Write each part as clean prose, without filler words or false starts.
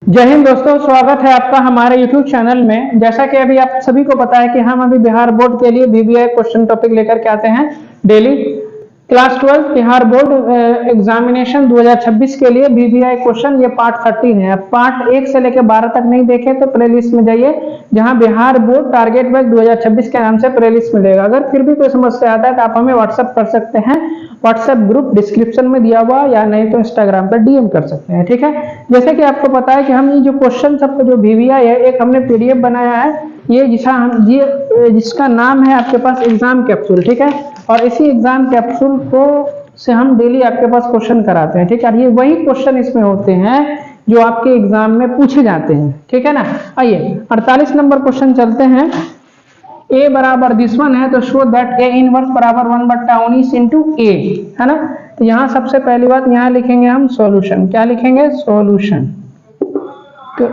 जय हिंद दोस्तों, स्वागत है आपका हमारे YouTube चैनल में। जैसा कि अभी आप सभी को पता है कि हम अभी बिहार बोर्ड के लिए बीबीआई क्वेश्चन टॉपिक लेकर के आते हैं daily. Class 12 Bihar board examination 2026 के लिए बीबीआई क्वेश्चन, ये पार्ट 13 है। पार्ट 1 से लेकर 12 तक नहीं देखे तो प्लेलिस्ट में जाइए, जहां बिहार बोर्ड टारगेट बैच 2026 के नाम से प्लेलिस्ट मिलेगा। अगर फिर भी कोई समस्या आता है तो आप हमें व्हाट्सएप कर सकते हैं। व्हाट्सएप ग्रुप डिस्क्रिप्शन में दिया हुआ, या नहीं तो इंस्टाग्राम पर डीएम कर सकते हैं। ठीक है, जैसे कि आपको पता है कि हम ये जो क्वेश्चन सबको जो बीबीआई है, एक हमने पीडीएफ बनाया है, ये जिसका नाम है आपके पास एग्जाम कैप्सूल। ठीक है, और इसी एग्जाम कैप्सूल को से हम डेली आपके पास क्वेश्चन कराते हैं। ठीक है, ये वही क्वेश्चन इसमें होते हैं जो आपके एग्जाम में पूछे जाते हैं। ठीक है ना। आइए 48 नंबर क्वेश्चन चलते हैं। a बराबर दिस वन है तो शो दैट a इनवर्स बराबर 1/19 इंटू a, है ना। तो यहाँ सबसे पहली बात यहाँ लिखेंगे हम सॉल्यूशन। क्या लिखेंगे? सॉल्यूशन। तो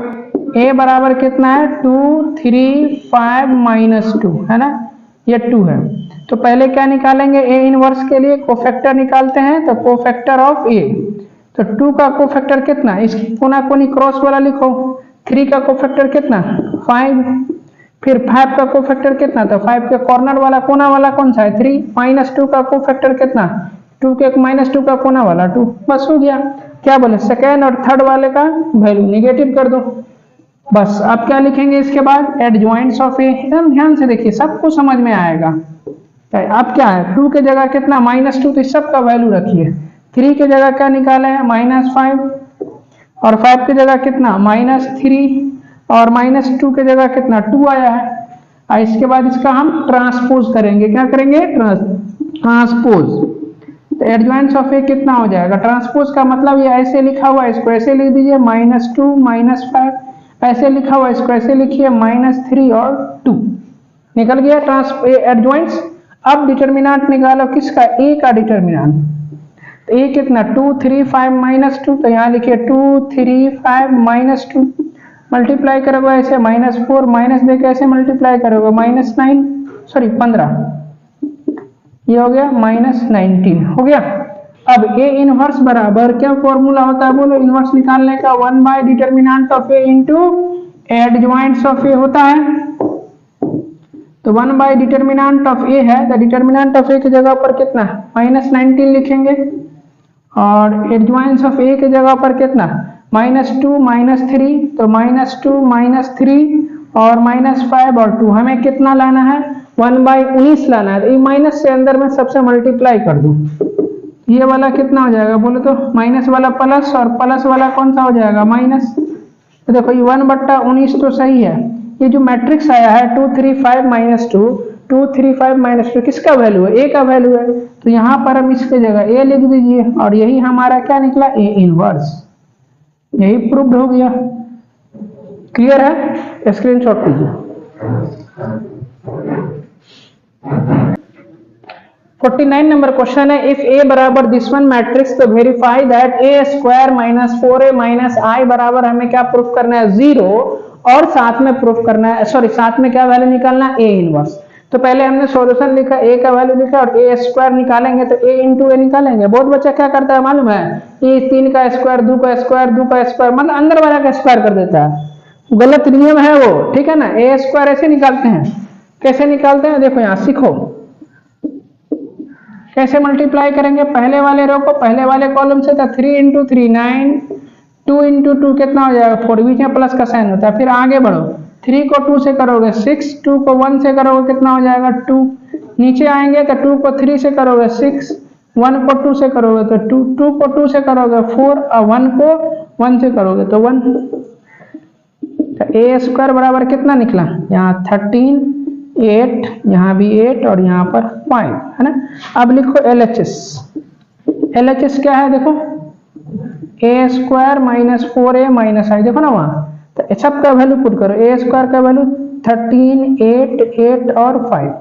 a बराबर कितना है? 2, 3, 5 - 2, है ना। ये 2 है। तो पहले क्या निकालेंगे? a इनवर्स के लिए कोफैक्टर निकालते हैं। तो कोफैक्टर ऑफ a, तो 2 का कोफैक्टर कितना? इस कोना कोनी क्रॉस वाला लिखो। 3 का कोफैक्टर कितना? 5। फिर 5 का कोफैक्टर कितना? तो 5 के कॉर्नर वाला कोना वाला कौन सा है? 3। -2 का कोफैक्टर कितना? 2 के -2 का कोना वाला 2। बस हो गया। क्या बोले? सेकेंड और थर्ड वाले का वैल्यू निगेटिव कर दो। बस अब क्या लिखेंगे इसके बाद? एडजॉइंट्स ऑफ ए। एकदम ध्यान से देखिए, सबको समझ में आएगा। अब क्या है? 2 के जगह कितना? -2, तो इस सब का वैल्यू रखिए। 3 के जगह क्या निकाले हैं? -5, और 5 की जगह कितना? -3, और -2 के जगह कितना? 2 आया है। और इसके बाद इसका हम ट्रांसपोज करेंगे। क्या करेंगे? ट्रांसपोज। तो एडजॉइंट्स ऑफ ए कितना हो जाएगा? ट्रांसपोज का मतलब ये ऐसे लिखा हुआ है, इसको ऐसे लिख दीजिए, -2 -5। ऐसे लिखा हुआ है, इसको ऐसे लिखिए, -3 और 2। निकल गया एडजॉइंट्स। अब डिटर्मिनेंट निकालो किसका? ए का डिटर्मिनेंट। तो ए कितना? 2, 3, 5 - 2। तो यहाँ लिखिए 2, 3, 5 - 2। मल्टीप्लाई करोगे ऐसे, -4 -2 कैसे मल्टीप्लाई करोगे? -15। ये हो गया -19 हो गया। अब ए इनवर्स बराबर क्या फॉर्मूला होता है? बोलो इनवर्स निकालने का। 1/डिटर्मिनेंट of A into adjoints of A होता है। तो 1/डिटर्मिनेंट ऑफ ए है, तो डिटर्मिनेंट ऑफ ए की जगह पर कितना? -19 लिखेंगे, और एडजॉइंट्स ऑफ ए की जगह पर कितना? -2 -3। तो -2 -3 और -5 और 2, हमें कितना लाना है? 1/19 लाना है। तो ये माइनस से अंदर में सबसे मल्टीप्लाई कर दूं। ये वाला कितना हो जाएगा? बोलो तो माइनस वाला प्लस, और प्लस वाला कौन सा हो जाएगा? माइनस। तो देखो ये 1/19 तो सही है। ये जो मैट्रिक्स आया है 2, 3, 5 - 2, 2, 3, 5 - 2 किसका वैल्यू है? ए का वैल्यू है। तो यहाँ पर हम इसके जगह ए लिख दीजिए, और यही हमारा क्या निकला? A inverse. यही प्रूव्ड हो गया। क्लियर है? स्क्रीनशॉट कीजिए। 49 नंबर क्वेश्चन है। इफ ए बराबर दिस वन मैट्रिक्स, तो verify that a² - 4a - i बराबर, हमें क्या प्रूफ करना है? 0। और साथ में प्रूफ करना है, सॉरी, साथ में क्या वैल्यू निकालना है? A inverse. तो पहले हमने सॉल्यूशन लिखा, ए का वैल्यू लिखा, और a² निकालेंगे तो a इंटू ए निकालेंगे। बहुत बच्चा क्या करता है मालूम है? ये 3 का स्क्वायर, 2 का स्क्वायर, 2 का स्क्वायर, मतलब अंदर वाला का स्क्वायर कर देता है। गलत नियम है वो। ठीक है ना। a² ऐसे निकालते हैं। कैसे निकालते हैं? देखो यहाँ सीखो कैसे मल्टीप्लाई करेंगे। पहले वाले रो को पहले वाले कॉलम से, तो 3 × 3 9, 2 × 2 कितना हो जाएगा? 4। बीच में प्लस का साइन होता है। फिर आगे बढ़ो, 3 को 2 से करोगे 6, 2 को 1 से करोगे कितना हो जाएगा? 2। नीचे आएंगे तो 2 को 3 से करोगे 6, 1 को 2 से करोगे तो 2, 2 को 2 से करोगे 4, और 1 को 1 से करोगे तो 1। तो a² बराबर कितना निकला? यहाँ 13, 8, यहाँ भी 8, और यहाँ पर 5, है ना। अब लिखो LHS। LHS क्या है? देखो a² - 4a - i, देखो ना वहाँ। तो सबका वैल्यू पुट करो। a² का वैल्यू 13, 8, 8 और 5,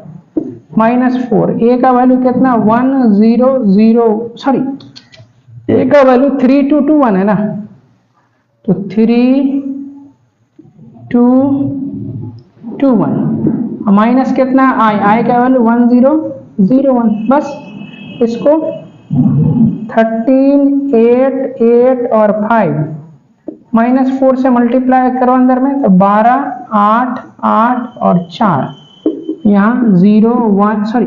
-4। a का वैल्यू कितना? 1 0 0, सॉरी, a का वैल्यू 3 2 2 1 है ना। तो 3 2 2 1, माइनस कितना? i का वैल्यू 1 0 0 1। बस इसको 13, 8, 8 और 5 -4 से मल्टीप्लाई करो अंदर में, तो 12, 8, 8 और 4, यहाँ 0 1 सॉरी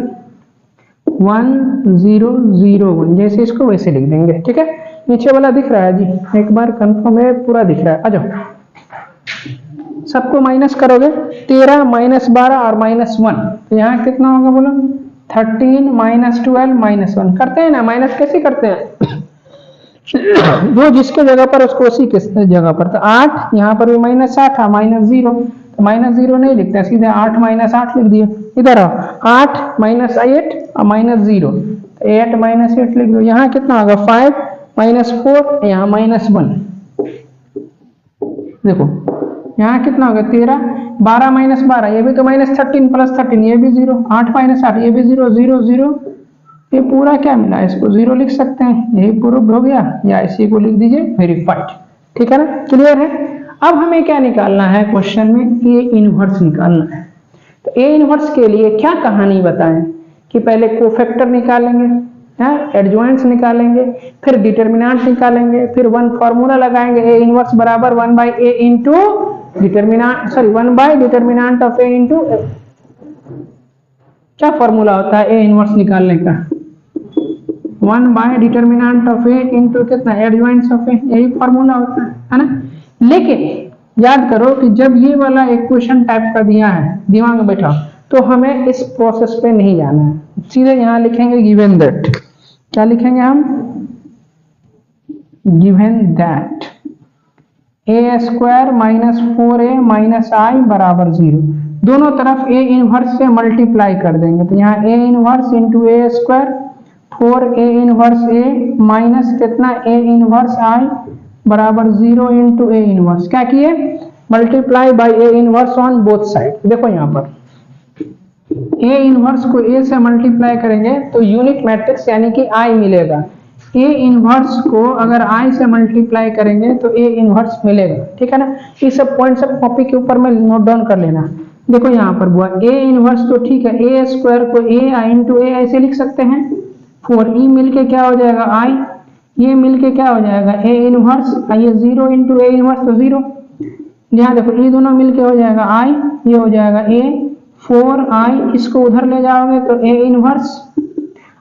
1 0 0 1, जैसे इसको वैसे लिख देंगे। ठीक है, नीचे वाला दिख रहा है जी, एक बार कंफर्म है, पूरा दिख रहा है। आ जाओ, सबको माइनस करोगे, 13 -12 और -1, तो यहाँ कितना होगा बोलो? 13 -12 -1 करते हैं ना, माइनस कैसे करते हैं? जो जिसके जगह पर उसको उसी के जगह पर, तो 8 यहाँ पर भी -8 -0, तो -0 नहीं लिखते, सीधे 8 -8 लिख दिए। इधर आओ, 8 -8 और -0, तो 8 -8 लिख दो। यहाँ कितना होगा? 5 -4, यहाँ -1, देखो यहाँ कितना होगा? 13, 12 -12, ये भी तो -13 + 13, ये भी 0, 8 -8, ये भी 0 0 0, ये पूरा क्या मिला? इसको 0 लिख सकते हैं, यही प्रूफ हो गया, या इसी को लिख दीजिए वेरीफाइड। ठीक है ना, क्लियर है? अब हमें क्या निकालना है क्वेश्चन में? ए इनवर्स निकालना है। तो ए इनवर्स के लिए क्या कहानी बताएं कि पहले कोफैक्टर निकालेंगे, एडजॉइंट्स निकालेंगे, फिर डिटर्मिनेंट निकालेंगे, फिर वन फॉर्मूला लगाएंगे, ए इनवर्स बराबर 1/a इंटू डिटर्मिनेंट, सॉरी 1/डिटर्मिनेंट ऑफ ए इंटू, क्या फॉर्मूला होता है ए इनवर्स निकालने का? 1/डिटर्मिनेंट ऑफ ए इंटू कितना? एडजॉइंट्स ऑफ ए, यही फॉर्मूला होता है ना। लेकिन याद करो कि जब ये वाला इक्वेशन टाइप का दिया है, दिमाग में बैठा, तो हमें इस प्रोसेस पे नहीं जाना है, सीधे यहाँ लिखेंगे गिवन दैट। क्या लिखेंगे हम? Given that a² - 4a - i बराबर 0, दोनों तरफ a इनवर्स से मल्टीप्लाई कर देंगे, तो यहाँ a inverse into a², 4a inverse a minus कितना? a इनवर्स i बराबर 0 इंटू a इनवर्स, क्या किए? Multiply by a inverse on both side. देखो यहाँ पर a इनवर्स को a से मल्टीप्लाई करेंगे तो यूनिट मैट्रिक्स यानी कि i मिलेगा, a इनवर्स को अगर i से मल्टीप्लाई करेंगे तो a इनवर्स मिलेगा। ठीक है ना, ये सब पॉइंट सब कॉपी के ऊपर में नोट डाउन कर लेना। देखो यहाँ पर हुआ a इनवर्स, तो ठीक है, a² को a इंटू a ऐसे लिख सकते हैं, 4e मिलके क्या हो जाएगा? i, ये मिलके क्या हो जाएगा? a इनवर्स, ये 0 इंटू a इनवर्स, तो 0, यहाँ देखो ये दोनों मिलके हो जाएगा i, ये हो जाएगा a, 4i, इसको उधर ले जाओगे तो a इनवर्स,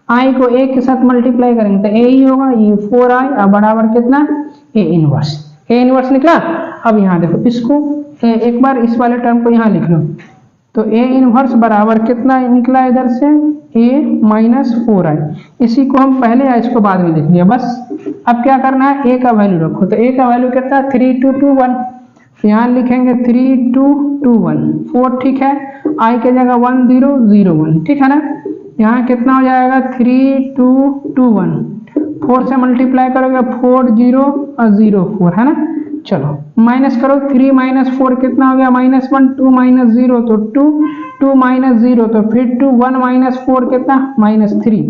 i को a के साथ मल्टीप्लाई करेंगे तो a ही होगा, ये 4i अब बराबर कितना? a इनवर्स, a इनवर्स निकला। अब यहाँ देखो इसको एक बार इस वाले टर्म को यहाँ लिख लो, तो a इनवर्स बराबर कितना निकला इधर से? a - 4i, इसी को हम पहले या इसको बाद में लिख लिया बस। अब क्या करना है? a का वैल्यू रखो, तो a का वैल्यू कितना? 3 2 2 1, यहाँ लिखेंगे 3 2 2 1, 4, ठीक है, i के जगह 1 0 0 1, ठीक है ना। यहाँ कितना हो जाएगा? 3 2 2 1, 4 से मल्टीप्लाई करोगे 4 0 और 0 4, है ना। चलो माइनस करो, 3 - 4 कितना हो गया? -1, 2 - 0 तो 2, 2 - 0 तो फिर 2, 1 - 4 कितना? -3,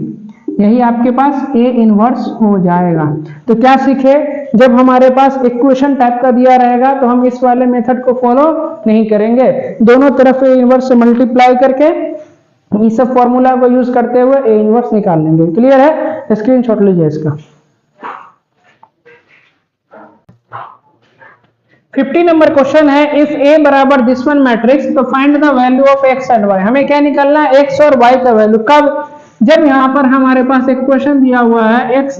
यही आपके पास a इनवर्स हो जाएगा। तो क्या सीखे? जब हमारे पास इक्वेशन टाइप का दिया रहेगा तो हम इस वाले मेथड को फॉलो नहीं करेंगे, दोनों तरफ a इनवर्स से मल्टीप्लाई करके इस सब फॉर्मूला को यूज करते हुए a इनवर्स निकाल लेंगे। क्लियर है? स्क्रीनशॉट लीजिए इसका। 50 नंबर क्वेश्चन है, इफ a बराबर दिस वन मैट्रिक्स तो find the value of x and y। हमें क्या निकालना है? x और y का वैल्यू। कब? जब यहाँ पर हमारे पास एक क्वेश्चन दिया हुआ है x²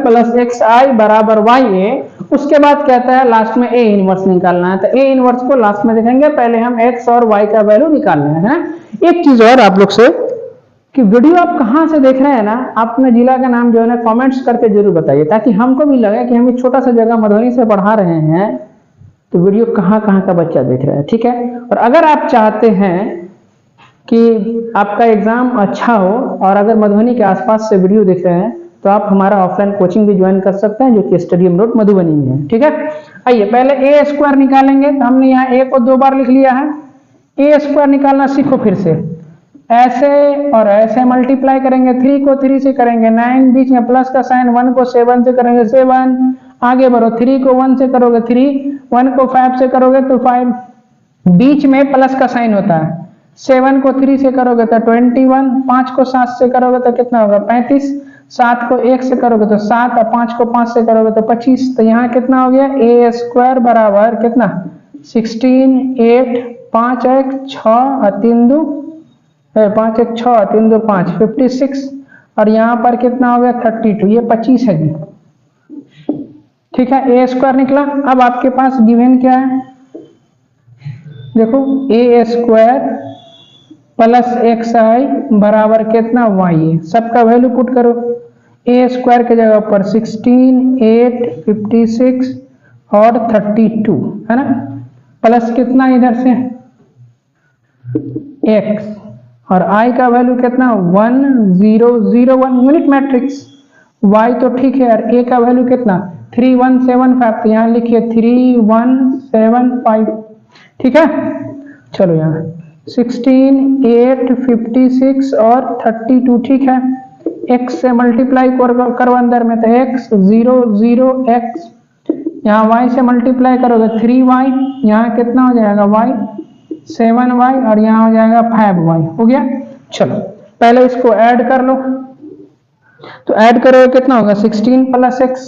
+ xi बराबर ya, उसके बाद कहता है लास्ट में a इनवर्स निकालना है, तो a इनवर्स को लास्ट में देखेंगे, पहले हम x और y का वैल्यू निकालना है। एक चीज और आप लोग से कि वीडियो आप कहाँ से देख रहे हैं ना, आप अपने जिला का नाम जो है ना कमेंट्स करके जरूर बताइए, ताकि हमको भी लगे कि हम एक छोटा सा जगह मधुबनी से पढ़ा रहे हैं तो वीडियो कहाँ कहाँ का बच्चा देख रहा है। ठीक है, और अगर आप चाहते हैं कि आपका एग्जाम अच्छा हो और अगर मधुबनी के आसपास से वीडियो देख रहे हैं तो आप हमारा ऑफलाइन कोचिंग भी ज्वाइन कर सकते हैं, जो कि स्टेडियम रोड मधुबनी में है। ठीक है, आइए पहले a² निकालेंगे, तो हमने यहाँ a को 2 बार लिख लिया है। a² निकालना सीखो फिर से, ऐसे और ऐसे मल्टीप्लाई करेंगे, 3 को 3 से करेंगे 9, बीच में प्लस का साइन, 1 को 7 से करेंगे 7, आगे बढ़ो, 3 को 1 से करोगे 3, 1 को 5 से करोगे तो 5, बीच में प्लस का साइन होता है, 7 को 3 से करोगे तो 21, 5 को 7 से करोगे तो कितना होगा? 35, 7 को 1 से करोगे तो 7 और 5 को 5 से करोगे तो 25। तो यहाँ कितना हो गया ए स्क्वायर बराबर कितना 16, 8, 5 1 6 और 3 2 5 1 6 और 3 2 5 56 और यहाँ पर कितना हो गया 32, ये 25 है जी। ठीक है, ए स्क्वायर निकला। अब आपके पास गिवन क्या है, देखो ए स्क्वायर प्लस एक्स आई बराबर कितना वाई है, सबका वैल्यू पुट करो। ए स्क्वायर के जगह पर 16, 8, 56 और 32 है ना, प्लस कितना इधर से एक्स और आई का वैल्यू कितना 1 0 0 1 यूनिट मैट्रिक्स। वाई तो ठीक है और ए का वैल्यू कितना 3175, तो यहाँ लिखिए 3175। ठीक है, चलो यहाँ 16, 8, 56 और 32। ठीक है, x से मल्टीप्लाई करो अंदर में, तो x 0 0 x, यहाँ y से मल्टीप्लाई करोगे 3y, यहाँ कितना हो जाएगा y 7y और यहाँ हो जाएगा 5y। हो गया। चलो पहले इसको ऐड कर लो, तो ऐड करोगे कितना होगा 16 प्लस x,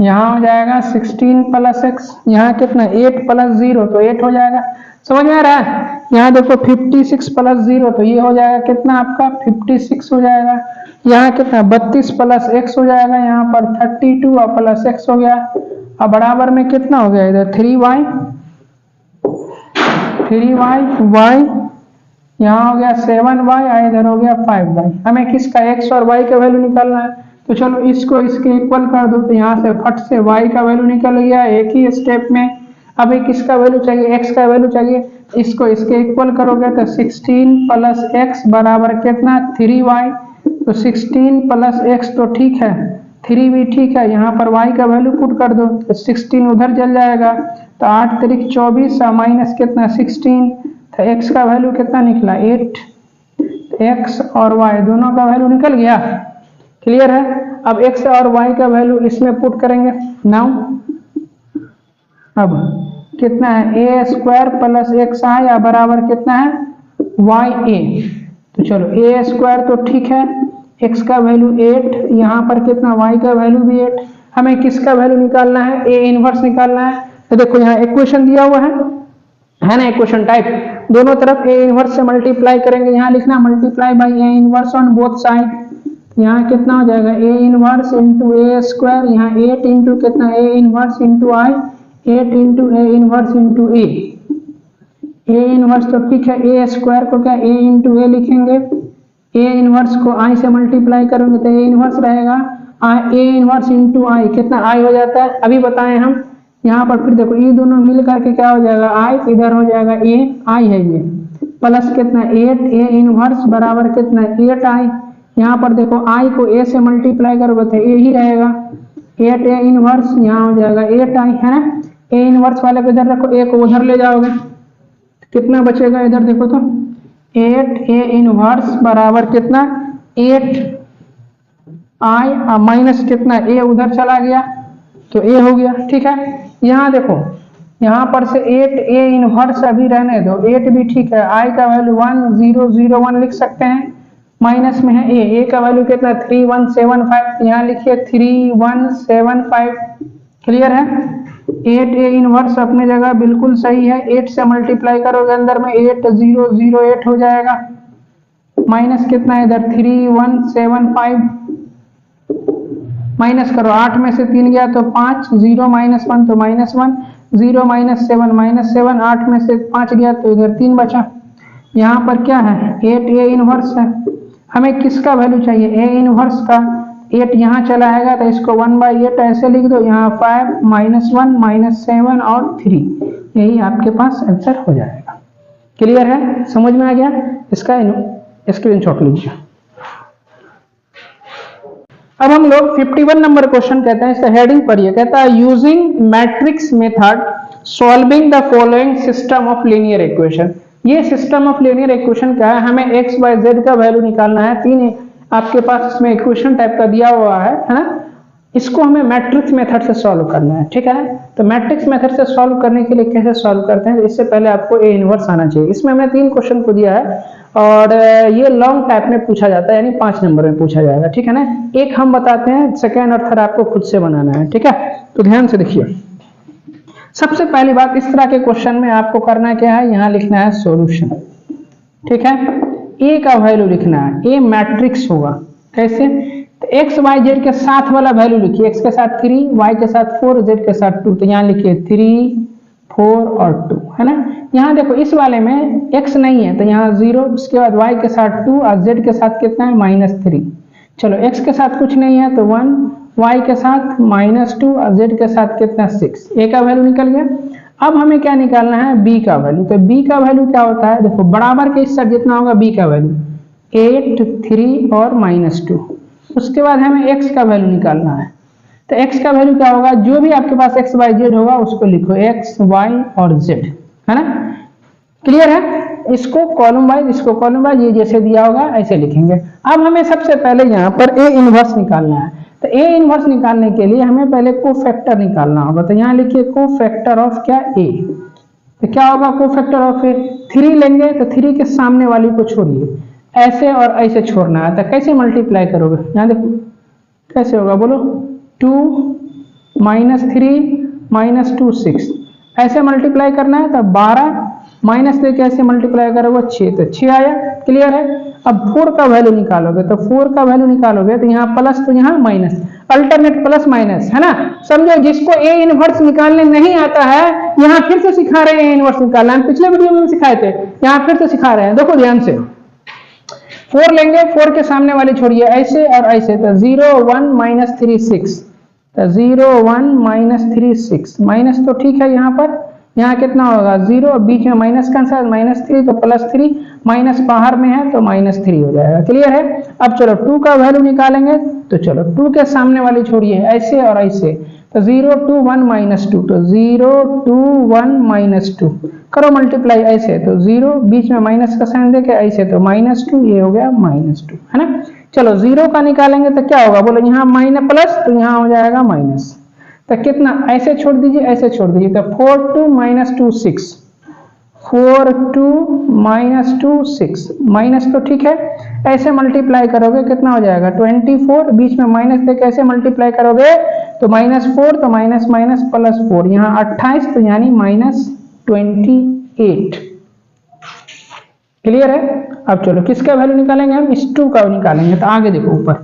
यहाँ हो जाएगा 16 प्लस x, यहाँ कितना 8 प्लस 0 तो 8 हो जाएगा। समझ में आ रहा है। यहाँ देखो 56 प्लस 0 तो ये हो जाएगा कितना आपका 56 हो जाएगा। यहाँ कितना 32 प्लस x हो जाएगा, यहाँ पर 32 और प्लस x हो गया। अब बराबर में कितना हो गया इधर 3y y, यहाँ हो गया 7y और इधर हो गया 5y। हमें किसका x और y का वैल्यू निकालना है, तो चलो इसको इसके इक्वल कर दो, तो यहाँ से फट से y का वैल्यू निकल गया एक ही स्टेप में। अभी किसका वैल्यू चाहिए, x का वैल्यू चाहिए, इसको इसके इक्वल करोगे तो 16 प्लस x बराबर कितना 3y, तो 16 प्लस x तो ठीक है, 3 भी ठीक है, यहाँ पर y का वैल्यू पुट कर दो तो 16 उधर चल जाएगा, तो 8 3 24 और माइनस कितना 16, तो x का वैल्यू कितना निकला 8। x और y दोनों का वैल्यू निकल गया। क्लियर है। अब x और y का वैल्यू इसमें पुट करेंगे। नाउ अब कितना है ए स्क्वायर प्लस एक्स आई बराबर कितना है वाई ए। तो चलो ए स्क्वायर तो ठीक है, x का वैल्यू 8, यहाँ पर कितना y का वैल्यू भी 8। हमें किसका वैल्यू निकालना है, ए इनवर्स निकालना है। तो देखो यहाँ इक्वेशन दिया हुआ है ना, इक्वेशन टाइप, दोनों तरफ ए इनवर्स से मल्टीप्लाई करेंगे। यहाँ लिखना multiply by A inverse on both side. यहाँ कितना हो जाएगा A inverse into A square, यहाँ 8 इंटू कितना A inverse into I, 8 into A inverse into A inverse तो ठीक है, ए स्क्वायर को क्या ए इंटू ए लिखेंगे, ए इनवर्स को आई से मल्टीप्लाई करेंगे तो ए इनवर्स रहेगा, ए इनवर्स इंटू आई कितना आई हो जाता है अभी बताएं हम। यहाँ पर फिर देखो ये दोनों मिल करके क्या हो जाएगा आई, इधर हो जाएगा ए आई है ये, प्लस कितना 8 ए इनवर्स बराबर कितना 8 आई। यहाँ पर देखो आई को ए से मल्टीप्लाई करोगे तो ए ही रहेगा, 8 ए इनवर्स, यहाँ हो जाएगा 8 आई है ना। ए इनवर्स वाले को इधर रखो, ए को उधर ले जाओगे कितना बचेगा इधर देखो तो 8 ए इनवर्स बराबर कितना 8 आई माइनस कितना ए उधर चला गया तो ए हो गया। ठीक है, यहाँ देखो यहाँ पर से 8 ए इनवर्स अभी रहने दो, 8 भी ठीक है, आई का वैल्यू 1001 लिख सकते हैं, माइनस में है ए का वैल्यू कितना 3175, यहाँ लिखिए 3175। क्लियर है। 8 ए इनवर्स अपने जगह बिल्कुल सही है, 8 से मल्टीप्लाई करोगे अंदर में 8008 हो जाएगा, माइनस कितना है इधर 3175, माइनस करो 8 में से 3 गया तो 5, 0 माइनस 1 तो -1, 0 माइनस 7 8 में से 5 गया तो इधर 3 बचा। यहाँ पर क्या है 8 ए इनवर्स है, हमें किसका वैल्यू चाहिए ए इनवर्स का, 8 यहाँ चला आएगा तो इसको 1/8 ऐसे लिख दो, यहाँ 5 -1 -7 और 3, यही आपके पास आंसर हो जाएगा। क्लियर है, समझ में आ गया। इसका स्क्रीनशॉट लीजिए। अब हम लोग 51 नंबर क्वेश्चन कहते हैं, इसका हेडिंग पढ़िए। कहता है using matrix method solving the following system of linear equation. ये सिस्टम ऑफ लीनियर इक्वेशन क्या है, हमें x y z का वैल्यू निकालना है। 3 आपके पास इसमें इक्वेशन टाइप का दिया हुआ है ना, इसको हमें मैट्रिक्स मेथड से सॉल्व करना है। ठीक है, तो मैट्रिक्स मेथड से सॉल्व करने के लिए कैसे सॉल्व करते हैं, इससे पहले आपको ए इनवर्स आना चाहिए। इसमें हमने 3 क्वेश्चन को दिया है, और ये लॉन्ग टाइप में पूछा जाता है, यानी 5 नंबर में पूछा जाएगा, ठीक है ना। एक हम बताते हैं, सेकेंड और थर्ड आपको खुद से बनाना है, ठीक है। तो ध्यान से देखिए, सबसे पहली बात, इस तरह के क्वेश्चन में आपको करना क्या है, यहाँ लिखना है सॉल्यूशन, ठीक है। ए का वैल्यू लिखना है, ए मैट्रिक्स होगा, कैसे, तो एक्स वाई जेड के साथ वाला वैल्यू लिखिए, एक्स के साथ 3, वाई के साथ 4, जेड के साथ 2, तो यहाँ लिखिए 3, 4 और 2, है ना। यहाँ देखो इस वाले में x नहीं है तो यहाँ 0, उसके बाद y के साथ 2 और z के साथ कितना है -3। चलो x के साथ कुछ नहीं है तो 1, y के साथ -2 और z के साथ कितना 6, a का वैल्यू निकल गया। अब हमें क्या निकालना है, b का वैल्यू। तो b का वैल्यू क्या होता है, देखो बराबर के इस साइड जितना होगा b का वैल्यू 8, 3 और -2। उसके बाद हमें x का वैल्यू निकालना है, तो x का वैल्यू क्या होगा, जो भी आपके पास x y z होगा उसको लिखो x y और z, है ना। क्लियर है, इसको कॉलम वाइज, इसको कॉलम वाइज, ये जैसे दिया होगा ऐसे लिखेंगे। अब हमें सबसे पहले यहाँ पर a इनवर्स निकालना है, तो a इनवर्स निकालने के लिए हमें पहले कोफैक्टर निकालना होगा। तो यहाँ लिखिए कोफैक्टर ऑफ क्या, a। तो क्या होगा कोफैक्टर ऑफ a, 3 लेंगे तो 3 के सामने वाली को छोड़िए, ऐसे और ऐसे छोड़ना है। तो कैसे मल्टीप्लाई करोगे, यहाँ देखो कैसे होगा, बोलो 2 -3 -2 6, ऐसे मल्टीप्लाई करना है। तो 12 माइनस लेके ऐसे मल्टीप्लाई करोगे 6, तो 6 आया। क्लियर है। अब 4 का वैल्यू निकालोगे, तो 4 का वैल्यू निकालोगे तो यहाँ प्लस तो यहाँ माइनस, अल्टरनेट प्लस माइनस, है ना। समझो जिसको ए इनवर्स निकालने नहीं आता है, यहाँ फिर से सिखा रहे हैं ए इनवर्स निकालना, हम पिछले वीडियो में सिखाए थे, यहाँ फिर से सिखा रहे हैं। देखो ध्यान से, 4 लेंगे, 4 के सामने वाली छोड़िए, ऐसे और ऐसे, तो 0 1 -3 6, तो 0 1 -3 6, माइनस तो ठीक है। यहाँ पर यहाँ कितना होगा 0, बीच में माइनस का आंसर -3, तो +3, माइनस बाहर में है तो -3 हो जाएगा। क्लियर है। अब चलो 2 का वैल्यू निकालेंगे, तो चलो 2 के सामने वाली छोड़िए, ऐसे और ऐसे, तो 0 2 1 -2, तो 0 2 1 -2 करो मल्टीप्लाई ऐसे, तो 0 बीच में माइनस का साइन देके ऐसे, तो -2, ये हो गया -2, है ना। चलो 0 का निकालेंगे तो क्या होगा, बोलो यहाँ माइनस प्लस, तो यहाँ हो जाएगा माइनस, तो कितना, ऐसे छोड़ दीजिए, ऐसे छोड़ दीजिए, तो 4 2 -2 6, 4 2 -2 6, माइनस तो ठीक है, ऐसे मल्टीप्लाई करोगे कितना हो जाएगा 24, बीच में माइनस देके ऐसे मल्टीप्लाई करोगे तो -4, तो माइनस माइनस +4, यहाँ 28, तो यानी -28। क्लियर है। अब चलो किसका वैल्यू निकालेंगे हम, इस 2 का निकालेंगे। तो आगे देखो ऊपर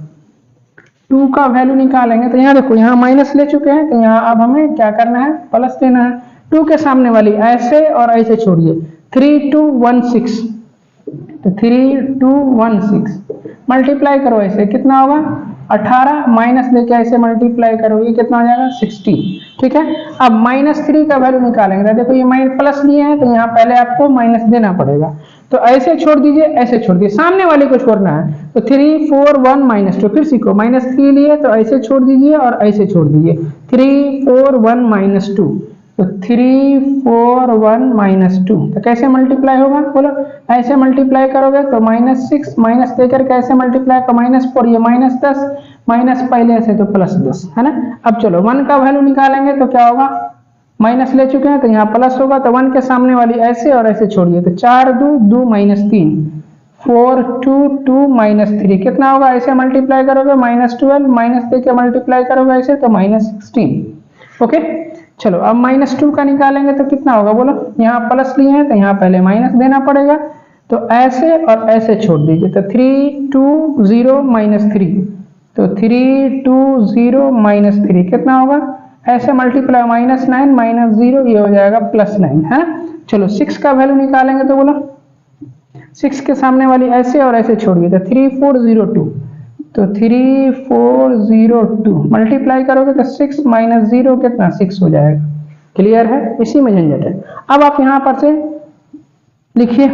2 का वैल्यू निकालेंगे, तो यहाँ देखो यहाँ माइनस ले चुके हैं, तो यहाँ अब हमें क्या करना है, प्लस लेना है। 2 के सामने वाली ऐसे और ऐसे छोड़िए, 3 2 1 6, तो 3 2 1 6 मल्टीप्लाई करो ऐसे, कितना होगा 18, माइनस लेके ऐसे मल्टीप्लाई करोगे कितना हो जाएगा 16। ठीक है। अब -3 का वैल्यू निकालेंगे, तो देखो ये माइनस प्लस लिए हैं, तो यहाँ पहले आपको माइनस देना पड़ेगा, तो ऐसे छोड़ दीजिए, ऐसे छोड़ दीजिए, सामने वाले को छोड़ना है। तो 3 4 1 -2, फिर सीखो, -3 लिए तो ऐसे छोड़ दीजिए और ऐसे छोड़ दीजिए, 3 4 1 -2, तो 3 4 1 -2, तो कैसे मल्टीप्लाई होगा, बोलो ऐसे मल्टीप्लाई करोगे तो -6, माइनस देकर कैसे मल्टीप्लाई का -4, ये -10, माइनस पहले ऐसे तो +10, है ना। अब चलो 1 का वैल्यू निकालेंगे तो क्या होगा, माइनस ले चुके हैं तो यहाँ प्लस होगा, तो 1 के सामने वाली ऐसे और ऐसे छोड़िए, तो 4 2 2 -3, 4 2 2 -3, कितना होगा, ऐसे मल्टीप्लाई करोगे -12, माइनस देके मल्टीप्लाई करोगे ऐसे तो -16। ओके। चलो अब -2 का निकालेंगे तो कितना होगा, बोलो यहाँ प्लस लिए हैं तो यहाँ पहले माइनस देना पड़ेगा, तो ऐसे और ऐसे छोड़ दीजिए, तो 3 2 0 -3, तो 3 2 0 -3 कितना होगा, ऐसे मल्टीप्लाई -9 -0, ये हो जाएगा +9, है। चलो 6 का वैल्यू निकालेंगे, तो बोलो 6 के सामने वाली ऐसे और ऐसे छोड़िए, तो 3 4 0 2, तो 3 4 0 2 मल्टीप्लाई करोगे तो 6 -0 कितना 6 हो जाएगा। क्लियर है, इसी में झंझट है। अब आप यहाँ पर से लिखिए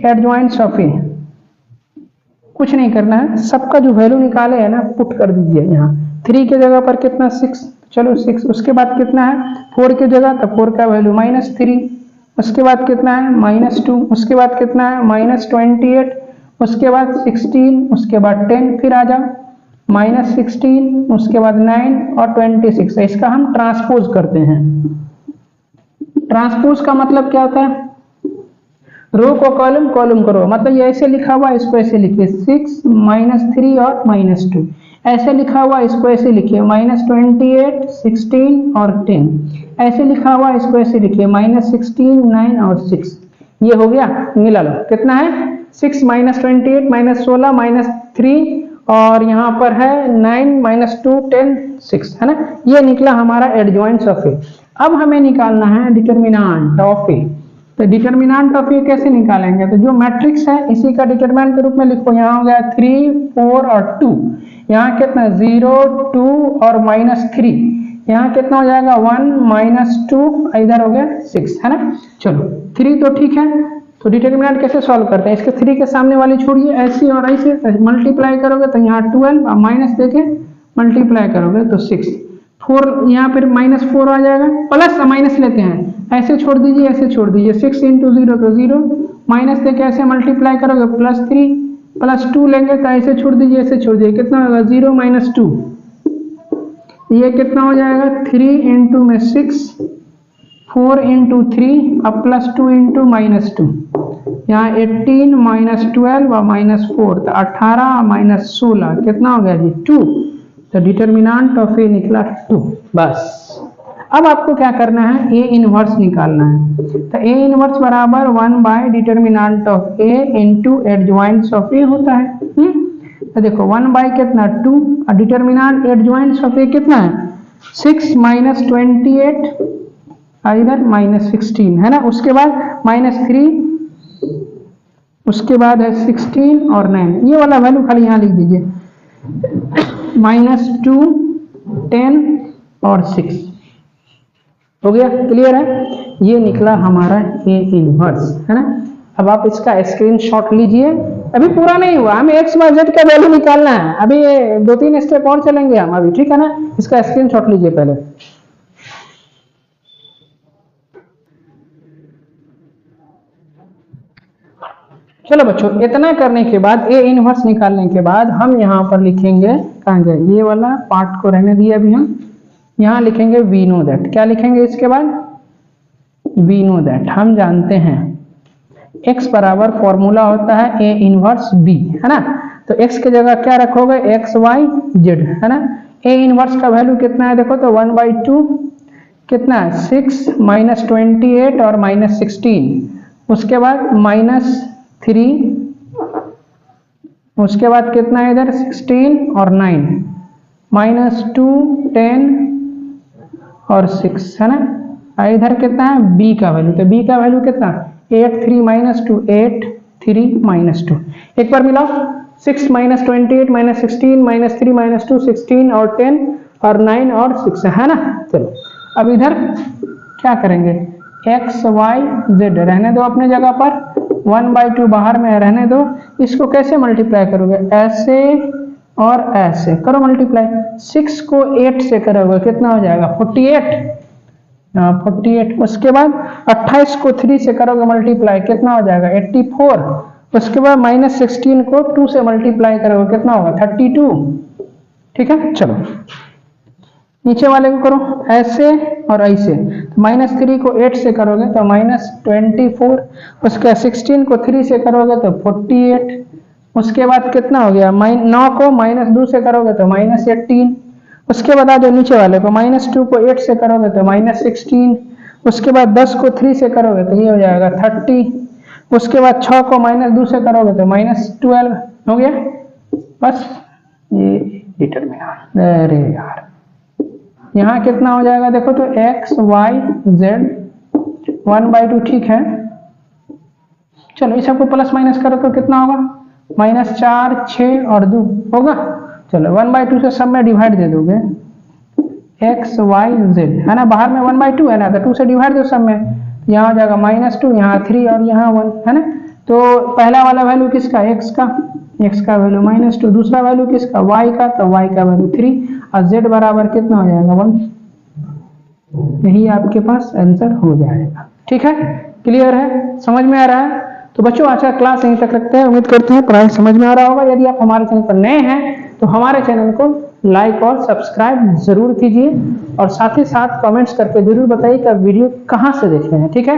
एडजॉइंट्स ऑफ ए, कुछ नहीं करना है, सबका जो वैल्यू निकाले है ना पुट कर दीजिए। यहाँ 3 की जगह पर कितना 6, चलो 6, उसके बाद कितना है 4 की जगह, तो 4 का वैल्यू -3, उसके बाद कितना है -2, उसके बाद कितना है -28, उसके बाद 16, उसके बाद 10, फिर आ जाओ -16, उसके बाद 9 और 26। इसका हम ट्रांसपोज करते हैं। ट्रांसपोज का मतलब क्या होता है, रो को कॉलम, कॉलम को रो, मतलब ये ऐसे लिखा हुआ इसको ऐसे लिखिए 6 -3 और -2, ऐसे लिखा हुआ इसको ऐसे लिखिए -28 16 और 10, ऐसे लिखा हुआ इसको ऐसे लिखिए -16 9 और 6। ये हो गया, मिला लो कितना है 6 -28 -16 -3 और यहाँ पर है 9 -2 10 6 है ना। ये निकला हमारा एडजॉइंट्स ऑफ ए। अब हमें निकालना है डिटरमिनेंट ऑफ ए। तो डिटरमिनेंट ऑफ ए कैसे निकालेंगे, तो जो मैट्रिक्स है इसी का डिटरमिनेंट के रूप में लिखो। यहाँ हो गया 3 4 और 2, यहाँ कितना 0 2 और -3, यहाँ कितना हो जाएगा 1 -2, इधर हो गया 6 है ना। चलो 3 तो ठीक है, तो डिटरमिनेंट कैसे सॉल्व करते हैं, इसके 3 के सामने वाली छोड़िए, ऐसी और ऐसे मल्टीप्लाई करोगे तो यहाँ 12 और माइनस देके मल्टीप्लाई करोगे तो 6, 4 यहाँ पर -4 आ जाएगा, प्लस माइनस लेते हैं, ऐसे छोड़ दीजिए ऐसे छोड़ दीजिए, 6 × 0 तो 0, माइनस देके ऐसे मल्टीप्लाई करोगे +3 +2 लेंगे तो ऐसे छोड़ दीजिए ऐसे छोड़ दीजिए, कितना होगा 0 - 2, ये कितना हो जाएगा 3 × 6 4 × 3 अब +2 × -2, यहाँ 18 -12 और -4 तो 18 -16 कितना हो गया जी 2। तो डिटरमिनेंट ऑफ ए निकला 2। बस अब आपको क्या करना है, ए इनवर्स निकालना है। तो ए इनवर्स बराबर 1 determinant of A into adjoints of A होता है। तो देखो 1 कितना 2 और डिटरमिनेंट एडजॉइंट्स ऑफ ए कितना है 6 -28 इधर -16 है ना, उसके बाद -3, उसके बाद है 16 और 9, ये वाला वैल्यू खाली यहाँ लिख दीजिए -2 10 और 6 हो गया, क्लियर है। ये निकला हमारा ए इनवर्स है ना। अब आप इसका स्क्रीनशॉट लीजिए, अभी पूरा नहीं हुआ, हमें x y z का वैल्यू निकालना है, अभी 2-3 स्टेप और चलेंगे हम अभी, ठीक है ना। इसका स्क्रीनशॉट लीजिए पहले। चलो बच्चों, इतना करने के बाद ए इनवर्स निकालने के बाद हम यहाँ पर लिखेंगे, कहाँ गए ये वाला पार्ट को रहने दिए, अभी हम यहाँ लिखेंगे वी नो दैट। क्या लिखेंगे इसके बाद, वी नो दैट, हम जानते हैं x बराबर फॉर्मूला होता है ए इनवर्स बी है ना। तो x की जगह क्या रखोगे x y z है ना। ए इनवर्स का वैल्यू कितना है देखो, तो 1/2 कितना है 6 -28 और -16, उसके बाद -3, उसके बाद कितना है इधर 16 और 9, -2 10 और 6 है ना। इधर कितना है b का वैल्यू, तो b का वैल्यू कितना 8 3 -2 8 3 -2, एक बार मिलाओ 6 -28 -16 -3 -2 16 और 10 और 9 और 6 है ना। चलो अब इधर क्या करेंगे, x y z रहने दो अपने जगह पर, 1/2 बाहर में रहने दो। इसको कैसे मल्टीप्लाई करोगे, ऐसे और ऐसे करो मल्टीप्लाई, 6 को 8 से करोगे कितना हो जाएगा 48, उसके बाद 28 को 3 से करोगे मल्टीप्लाई कितना हो जाएगा 84, उसके बाद -16 को 2 से मल्टीप्लाई करोगे कितना होगा 32, ठीक है। चलो नीचे वाले को करो ऐसे और ऐसे, -3 को 8 से करोगे तो -24, उसके 16 को 3 से करोगे तो 48, उसके बाद कितना हो गया 9 को -2 से करोगे तो -18, उसके बाद आ जाओ नीचे वाले को, -2 को 8 से करोगे तो -16, उसके बाद 10 को 3 से करोगे तो ये हो जाएगा 30, उसके बाद 6 को -2 से करोगे तो -12 हो गया। बस ये डिटरमिनेंट, अरे यार यहाँ कितना हो जाएगा देखो, तो x y z 1/2 ठीक है। चलो इस सबको प्लस माइनस करो तो कितना होगा -4 6 और 2 होगा। चलो 1/2 से सब में डिवाइड दे दोगे, x y z है ना, बाहर में 1/2 है ना, तो 2 से डिवाइड दो सब में, यहाँ हो जाएगा -2, यहाँ 3 और यहाँ 1 है ना। तो पहला वाला वैल्यू किसका x का वैल्यू -2, दूसरा वैल्यू किसका y का, तो y का वैल्यू 3 और z बराबर कितना हो जाएगा 1। यही आपके पास आंसर हो जाएगा, ठीक है। क्लियर है, समझ में आ रहा है। तो बच्चों आज का क्लास यहीं तक रखते हैं, उम्मीद करते हैं पढ़ाई समझ में आ रहा होगा। यदि आप हमारे चैनल पर नए हैं तो हमारे चैनल को लाइक और सब्सक्राइब जरूर कीजिए और साथ ही साथ कमेंट्स करके जरूर बताइए कि आप वीडियो कहाँ से देख रहे हैं, ठीक है।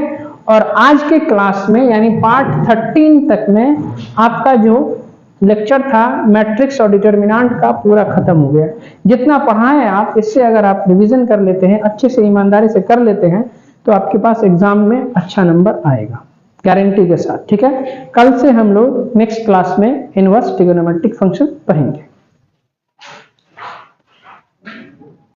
और आज के क्लास में यानी पार्ट 13 तक में आपका जो लेक्चर था मैट्रिक्स और डिटर्मिनेंट का पूरा खत्म हो गया। जितना पढ़ा है आप, इससे अगर आप रिवीजन कर लेते हैं, अच्छे से ईमानदारी से कर लेते हैं, तो आपके पास एग्जाम में अच्छा नंबर आएगा गारंटी के साथ। ठीक है, कल से हम लोग नेक्स्ट क्लास में इनवर्स ट्रिगोनोमेट्रिक फंक्शन पढ़ेंगे।